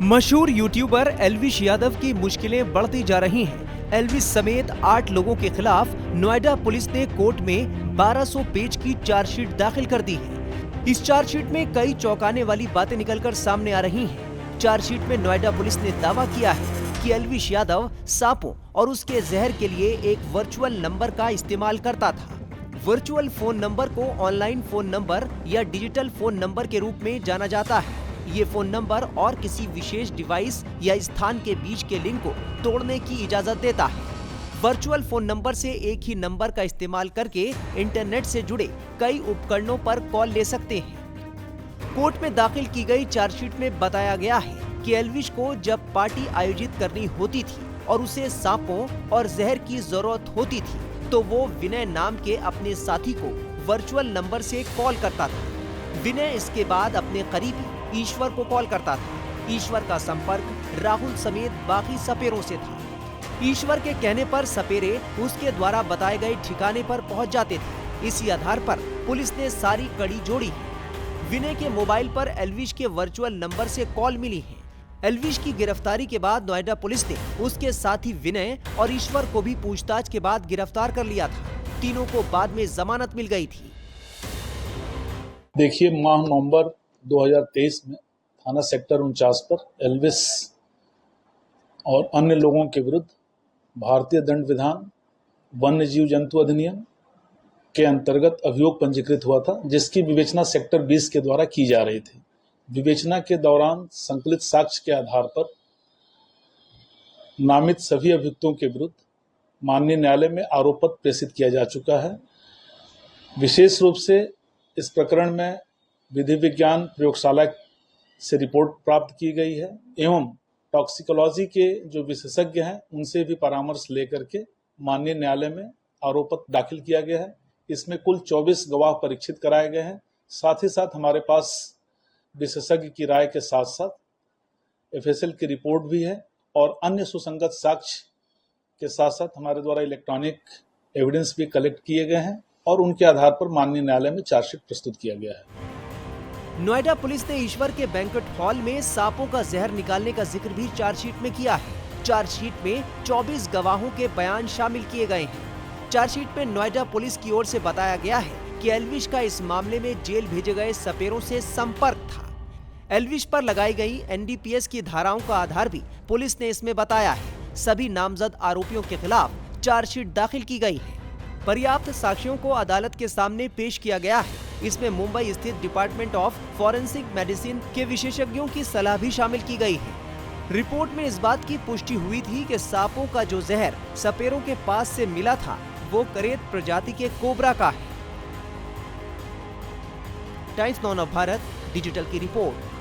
मशहूर यूट्यूबर एल्विश यादव की मुश्किलें बढ़ती जा रही हैं। एल्विश समेत 8 लोगों के खिलाफ नोएडा पुलिस ने कोर्ट में 1200 पेज की चार्जशीट दाखिल कर दी है। इस चार्जशीट में कई चौंकाने वाली बातें निकलकर सामने आ रही हैं। चार्जशीट में नोएडा पुलिस ने दावा किया है कि एल्विश यादव सांपों और उसके जहर के लिए एक वर्चुअल नंबर का इस्तेमाल करता था। वर्चुअल फोन नंबर को ऑनलाइन फोन नंबर या डिजिटल फोन नंबर के रूप में जाना जाता है। ये फोन नंबर और किसी विशेष डिवाइस या स्थान के बीच के लिंक को तोड़ने की इजाजत देता है। वर्चुअल फोन नंबर से एक ही नंबर का इस्तेमाल करके इंटरनेट से जुड़े कई उपकरणों पर कॉल ले सकते हैं। कोर्ट में दाखिल की गई चार्जशीट में बताया गया है कि एल्विश को जब पार्टी आयोजित करनी होती थी और उसे सांपों और जहर की जरूरत होती थी तो वो विनय नाम के अपने साथी को वर्चुअल नंबर से कॉल करता था। विनय इसके बाद अपने करीबी ईश्वर को कॉल करता था। ईश्वर का संपर्क राहुल समेत बाकी सपेरों से था। ईश्वर के कहने पर सपेरे उसके द्वारा बताए गए ठिकाने पर पहुंच जाते थे। इसी आधार पर पुलिस ने सारी कड़ी जोड़ी है। विनय के मोबाइल पर एल्विश के वर्चुअल नंबर से कॉल मिली है। एल्विश की गिरफ्तारी के बाद नोएडा पुलिस ने उसके साथी विनय और ईश्वर को भी पूछताछ के बाद गिरफ्तार कर लिया था। तीनों को बाद में जमानत मिल गई थी। देखिए, माह नवंबर 2023 में थाना सेक्टर 49 पर एल्विश और अन्य लोगों के विरुद्ध भारतीय दंड विधान वन्य जीव जंतु अधिनियम के अंतर्गत अभियोग पंजीकृत हुआ था, जिसकी विवेचना सेक्टर 20 के द्वारा की जा रही थी। विवेचना के दौरान संकलित साक्ष्य के आधार पर नामित सभी अभियुक्तों के विरुद्ध माननीय न्यायालय में आरोप पत्र प्रेषित किया जा चुका है। विशेष रूप से इस प्रकरण में विधि विज्ञान प्रयोगशाला से रिपोर्ट प्राप्त की गई है एवं टॉक्सिकोलॉजी के जो विशेषज्ञ हैं उनसे भी परामर्श लेकर के माननीय न्यायालय में आरोप पत्र दाखिल किया गया है। इसमें कुल 24 गवाह परीक्षित कराए गए हैं। साथ ही साथ हमारे पास विशेषज्ञ की राय के साथ साथ एफएसएल की रिपोर्ट भी है और अन्य सुसंगत साक्ष्य के साथ साथ हमारे द्वारा इलेक्ट्रॉनिक एविडेंस भी कलेक्ट किए गए हैं और उनके आधार पर माननीय न्यायालय में चार्जशीट प्रस्तुत किया गया है। नोएडा पुलिस ने ईश्वर के बैंक्वेट हॉल में सांपों का जहर निकालने का जिक्र भी चार्जशीट में किया है। चार्जशीट में 24 गवाहों के बयान शामिल किए गए हैं। चार्जशीट में नोएडा पुलिस की ओर से बताया गया है कि एल्विश का इस मामले में जेल भेजे गए सपेरों से संपर्क था। एल्विश पर लगाई गई एनडीपीएस की धाराओं का आधार भी पुलिस ने इसमें बताया है। सभी नामजद आरोपियों के खिलाफ चार्जशीट दाखिल की गई है। पर्याप्त साक्ष्यों को अदालत के सामने पेश किया गया है। इसमें मुंबई स्थित डिपार्टमेंट ऑफ फॉरेंसिक मेडिसिन के विशेषज्ञों की सलाह भी शामिल की गई है। रिपोर्ट में इस बात की पुष्टि हुई थी कि सांपों का जो जहर सपेरों के पास से मिला था वो करेत प्रजाति के कोबरा का है। Times now of Bharat digital की रिपोर्ट।